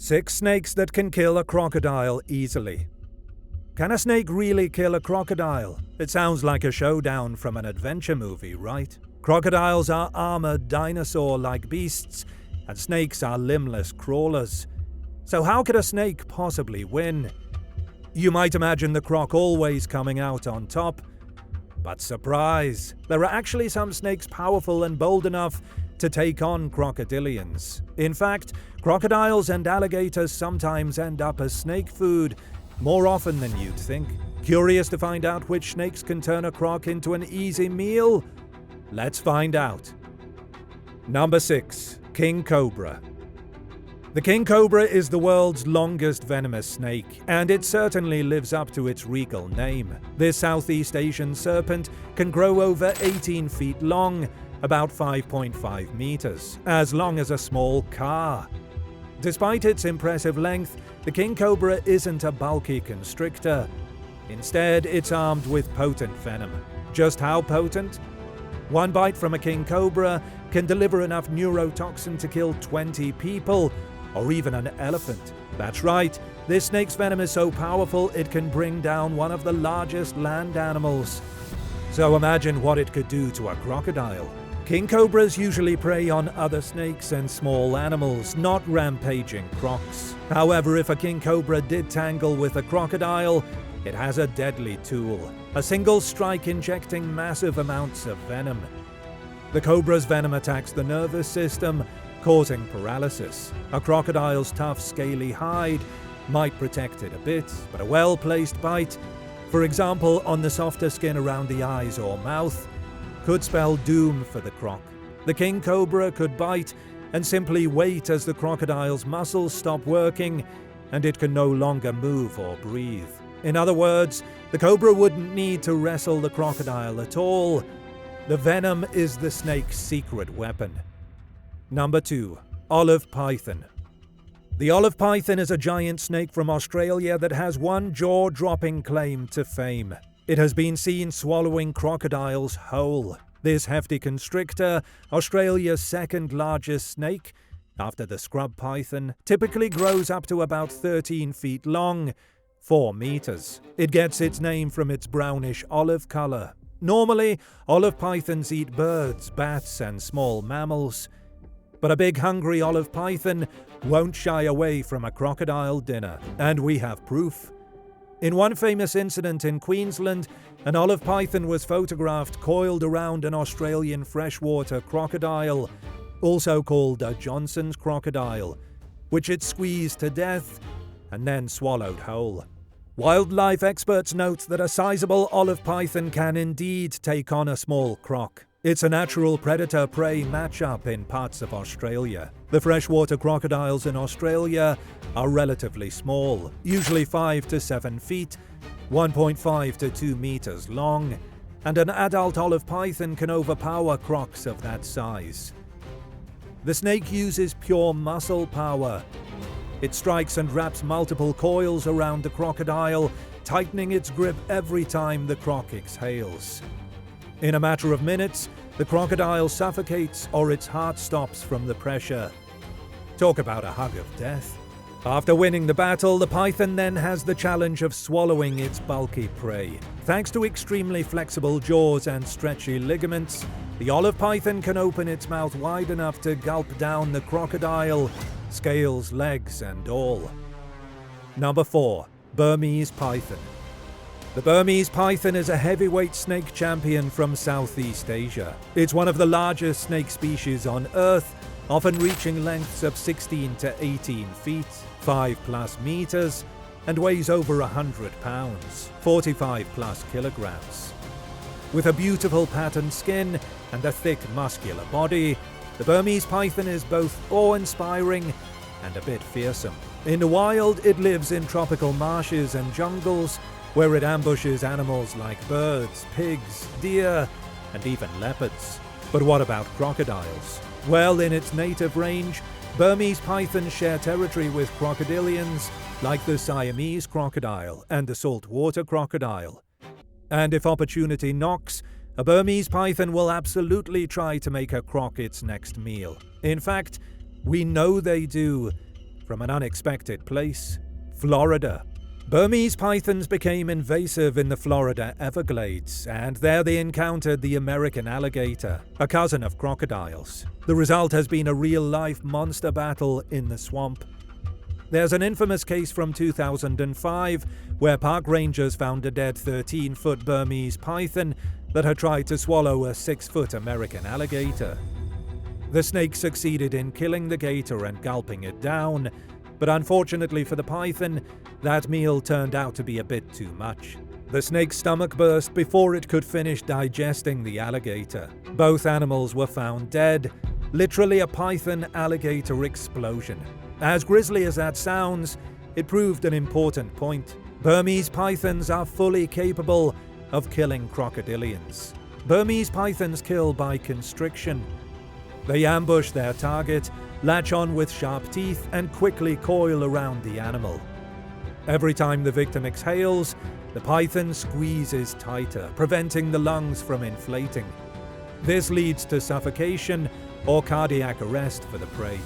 6 snakes that can kill a crocodile easily. Can a snake really kill a crocodile? It sounds like a showdown from an adventure movie, right? Crocodiles are armored dinosaur-like beasts, and snakes are limbless crawlers. So how could a snake possibly win? You might imagine the croc always coming out on top. But surprise! There are actually some snakes powerful and bold enough to take on crocodilians. In fact, crocodiles and alligators sometimes end up as snake food, more often than you'd think. Curious to find out which snakes can turn a croc into an easy meal? Let's find out. Number 6. King Cobra. The king cobra is the world's longest venomous snake, and it certainly lives up to its regal name. This Southeast Asian serpent can grow over 18 feet long, about 5.5 meters, as long as a small car. Despite its impressive length, the king cobra isn't a bulky constrictor. Instead, it's armed with potent venom. Just how potent? One bite from a king cobra can deliver enough neurotoxin to kill 20 people, or even an elephant. That's right, this snake's venom is so powerful it can bring down one of the largest land animals. So imagine what it could do to a crocodile. King cobras usually prey on other snakes and small animals, not rampaging crocs. However, if a king cobra did tangle with a crocodile, it has a deadly tool, a single strike injecting massive amounts of venom. The cobra's venom attacks the nervous system, causing paralysis. A crocodile's tough, scaly hide might protect it a bit, but a well-placed bite, for example on the softer skin around the eyes or mouth, could spell doom for the croc. The king cobra could bite and simply wait as the crocodile's muscles stop working and it can no longer move or breathe. In other words, the cobra wouldn't need to wrestle the crocodile at all. The venom is the snake's secret weapon. Number 2. Olive python. The olive python is a giant snake from Australia that has one jaw-dropping claim to fame. It has been seen swallowing crocodiles whole. This hefty constrictor, Australia's second largest snake, after the scrub python, typically grows up to about 13 feet long, 4 meters. It gets its name from its brownish olive color. Normally, olive pythons eat birds, bats, and small mammals. But a big hungry olive python won't shy away from a crocodile dinner, and we have proof. In one famous incident in Queensland, an olive python was photographed coiled around an Australian freshwater crocodile, also called a Johnson's crocodile, which it squeezed to death and then swallowed whole. Wildlife experts note that a sizable olive python can indeed take on a small croc. It's a natural predator-prey matchup in parts of Australia. The freshwater crocodiles in Australia are relatively small, usually 5 to 7 feet, 1.5 to 2 meters long, and an adult olive python can overpower crocs of that size. The snake uses pure muscle power. It strikes and wraps multiple coils around the crocodile, tightening its grip every time the croc exhales. In a matter of minutes, the crocodile suffocates or its heart stops from the pressure. Talk about a hug of death. After winning the battle, the python then has the challenge of swallowing its bulky prey. Thanks to extremely flexible jaws and stretchy ligaments, the olive python can open its mouth wide enough to gulp down the crocodile, scales, legs, and all. Number 4. Burmese python. The Burmese python is a heavyweight snake champion from Southeast Asia. It's one of the largest snake species on Earth, often reaching lengths of 16 to 18 feet, 5+ meters, and weighs over 100 pounds, 45+ kilograms. With a beautiful patterned skin and a thick, muscular body, the Burmese python is both awe-inspiring and a bit fearsome. In the wild, it lives in tropical marshes and jungles, where it ambushes animals like birds, pigs, deer, and even leopards. But what about crocodiles? Well, in its native range, Burmese pythons share territory with crocodilians like the Siamese crocodile and the saltwater crocodile. And if opportunity knocks, a Burmese python will absolutely try to make a croc its next meal. In fact, we know they do, from an unexpected place, Florida. Burmese pythons became invasive in the Florida Everglades, and there they encountered the American alligator, a cousin of crocodiles. The result has been a real-life monster battle in the swamp. There's an infamous case from 2005 where park rangers found a dead 13-foot Burmese python that had tried to swallow a 6-foot American alligator. The snake succeeded in killing the gator and gulping it down, but unfortunately for the python, that meal turned out to be a bit too much. The snake's stomach burst before it could finish digesting the alligator. Both animals were found dead, literally a python-alligator explosion. As grisly as that sounds, it proved an important point. Burmese pythons are fully capable of killing crocodilians. Burmese pythons kill by constriction. They ambush their target, latch on with sharp teeth, and quickly coil around the animal. Every time the victim exhales, the python squeezes tighter, preventing the lungs from inflating. This leads to suffocation or cardiac arrest for the prey.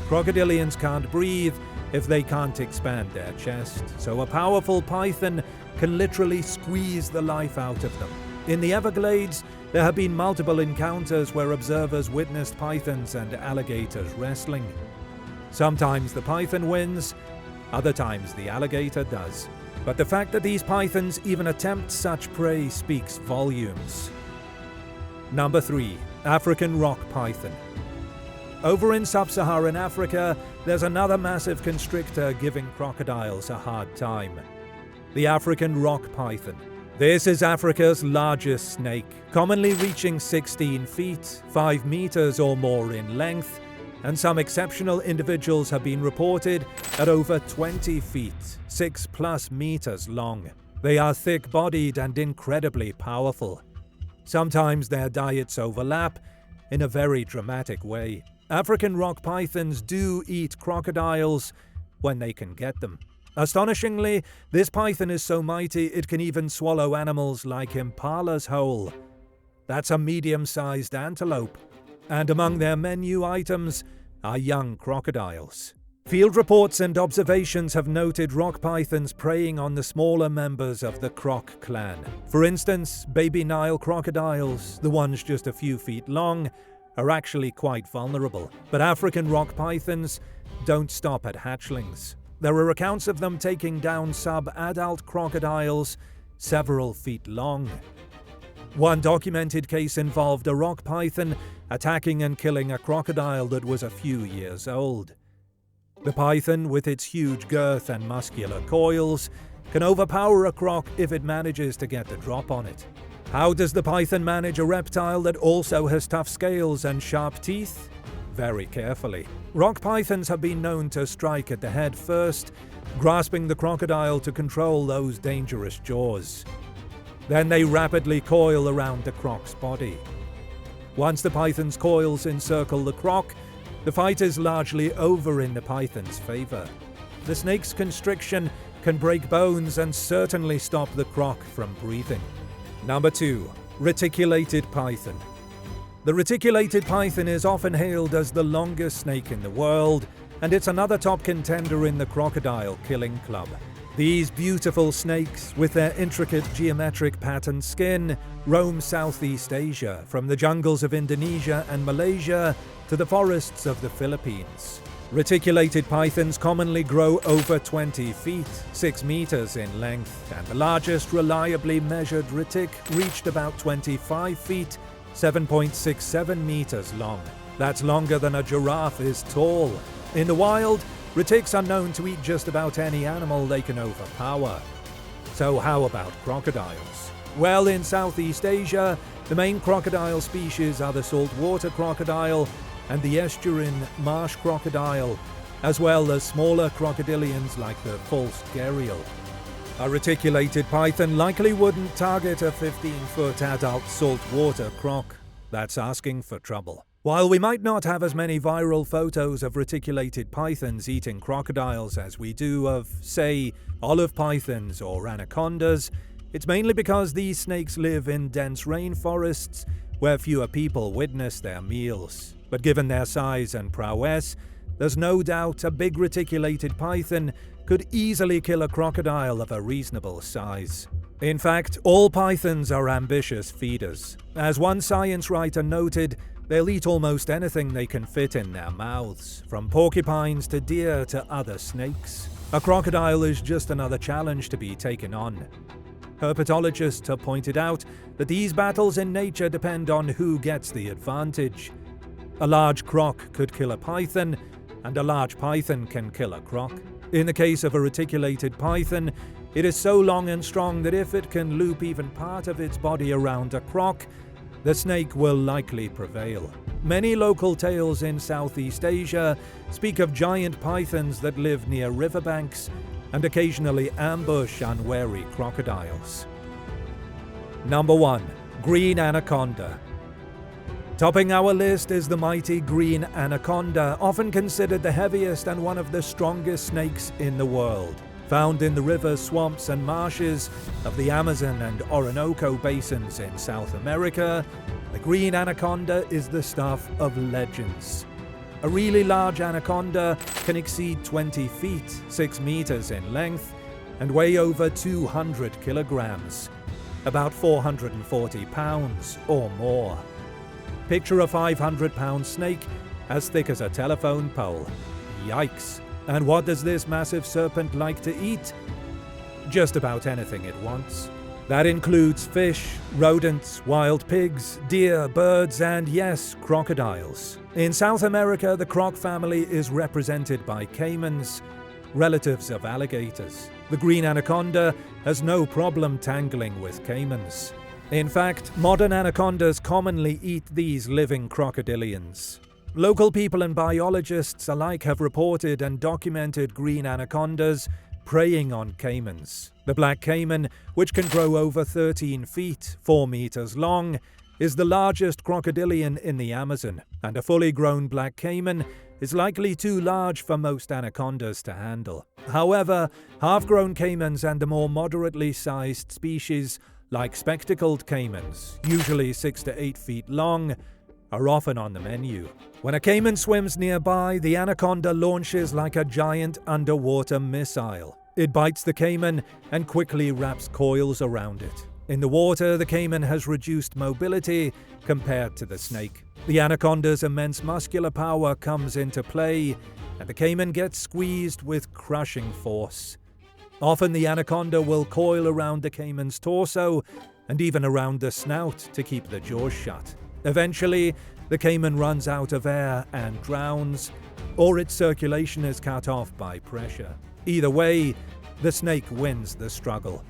Crocodilians can't breathe if they can't expand their chest, so a powerful python can literally squeeze the life out of them. In the Everglades, there have been multiple encounters where observers witnessed pythons and alligators wrestling. Sometimes the python wins, other times the alligator does. But the fact that these pythons even attempt such prey speaks volumes. Number 3. African rock python. Over in sub-Saharan Africa, there's another massive constrictor giving crocodiles a hard time. The African rock python. This is Africa's largest snake, commonly reaching 16 feet, 5 meters or more in length, and some exceptional individuals have been reported at over 20 feet, 6+ meters long. They are thick-bodied and incredibly powerful. Sometimes their diets overlap in a very dramatic way. African rock pythons do eat crocodiles when they can get them. Astonishingly, this python is so mighty it can even swallow animals like impalas whole. That's a medium-sized antelope. And among their menu items are young crocodiles. Field reports and observations have noted rock pythons preying on the smaller members of the croc clan. For instance, baby Nile crocodiles, the ones just a few feet long, are actually quite vulnerable. But African rock pythons don't stop at hatchlings. There are accounts of them taking down sub-adult crocodiles several feet long. One documented case involved a rock python attacking and killing a crocodile that was a few years old. The python, with its huge girth and muscular coils, can overpower a croc if it manages to get the drop on it. How does the python manage a reptile that also has tough scales and sharp teeth? Very carefully. Rock pythons have been known to strike at the head first, grasping the crocodile to control those dangerous jaws. Then they rapidly coil around the croc's body. Once the python's coils encircle the croc, the fight is largely over in the python's favor. The snake's constriction can break bones and certainly stop the croc from breathing. Number 2. Reticulated python. The reticulated python is often hailed as the longest snake in the world, and it's another top contender in the crocodile killing club. These beautiful snakes, with their intricate geometric patterned skin, roam Southeast Asia, from the jungles of Indonesia and Malaysia to the forests of the Philippines. Reticulated pythons commonly grow over 20 feet, 6 meters in length, and the largest reliably measured retic reached about 25 feet, 7.67 meters long. That's longer than a giraffe is tall. In the wild, retics are known to eat just about any animal they can overpower. So how about crocodiles? Well, in Southeast Asia, the main crocodile species are the saltwater crocodile and the estuarine marsh crocodile, as well as smaller crocodilians like the false gharial. A reticulated python likely wouldn't target a 15-foot adult saltwater croc. That's asking for trouble. While we might not have as many viral photos of reticulated pythons eating crocodiles as we do of, say, olive pythons or anacondas, it's mainly because these snakes live in dense rainforests where fewer people witness their meals. But given their size and prowess, There's no doubt a big reticulated python could easily kill a crocodile of a reasonable size. In fact, all pythons are ambitious feeders. As one science writer noted, they'll eat almost anything they can fit in their mouths, from porcupines to deer to other snakes. A crocodile is just another challenge to be taken on. Herpetologists have pointed out that these battles in nature depend on who gets the advantage. A large croc could kill a python, and a large python can kill a croc. In the case of a reticulated python, it is so long and strong that if it can loop even part of its body around a croc, the snake will likely prevail. Many local tales in Southeast Asia speak of giant pythons that live near riverbanks and occasionally ambush unwary crocodiles. Number 1. Green anaconda. Topping our list is the mighty green anaconda, often considered the heaviest and one of the strongest snakes in the world. Found in the rivers, swamps and marshes of the Amazon and Orinoco basins in South America, the green anaconda is the stuff of legends. A really large anaconda can exceed 20 feet, 6 meters in length, and weigh over 200 kilograms, about 440 pounds or more. Picture a 500-pound snake as thick as a telephone pole. Yikes! And what does this massive serpent like to eat? Just about anything it wants. That includes fish, rodents, wild pigs, deer, birds, and yes, crocodiles. In South America, the croc family is represented by caimans, relatives of alligators. The green anaconda has no problem tangling with caimans. In fact, modern anacondas commonly eat these living crocodilians. Local people and biologists alike have reported and documented green anacondas preying on caimans. The black caiman, which can grow over 13 feet, 4 meters long, is the largest crocodilian in the Amazon, and a fully grown black caiman is likely too large for most anacondas to handle. However, half-grown caimans and the more moderately sized species, like spectacled caimans, usually 6 to 8 feet long, are often on the menu. When a caiman swims nearby, the anaconda launches like a giant underwater missile. It bites the caiman and quickly wraps coils around it. In the water, the caiman has reduced mobility compared to the snake. The anaconda's immense muscular power comes into play, and the caiman gets squeezed with crushing force. Often the anaconda will coil around the caiman's torso and even around the snout to keep the jaws shut. Eventually, the caiman runs out of air and drowns, or its circulation is cut off by pressure. Either way, the snake wins the struggle.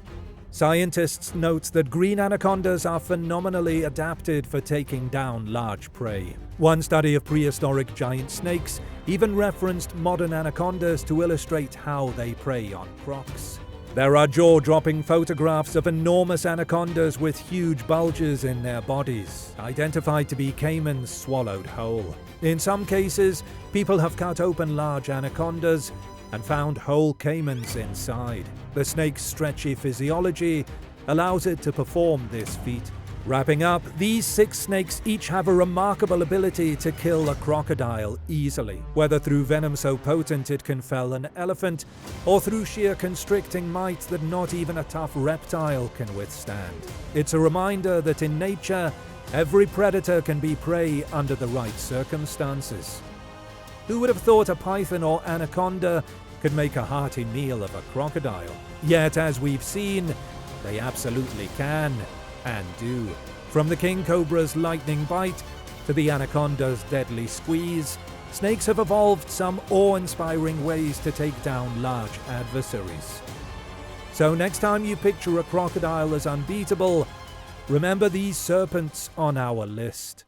Scientists note that green anacondas are phenomenally adapted for taking down large prey. One study of prehistoric giant snakes even referenced modern anacondas to illustrate how they prey on crocs. There are jaw-dropping photographs of enormous anacondas with huge bulges in their bodies, identified to be caimans swallowed whole. In some cases, people have cut open large anacondas and found whole caimans inside. The snake's stretchy physiology allows it to perform this feat. Wrapping up, these 6 snakes each have a remarkable ability to kill a crocodile easily, whether through venom so potent it can fell an elephant, or through sheer constricting might that not even a tough reptile can withstand. It's a reminder that in nature, every predator can be prey under the right circumstances. Who would have thought a python or anaconda could make a hearty meal of a crocodile? Yet, as we've seen, they absolutely can. And do. From the king cobra's lightning bite to the anaconda's deadly squeeze, snakes have evolved some awe-inspiring ways to take down large adversaries. So next time you picture a crocodile as unbeatable, remember these serpents on our list.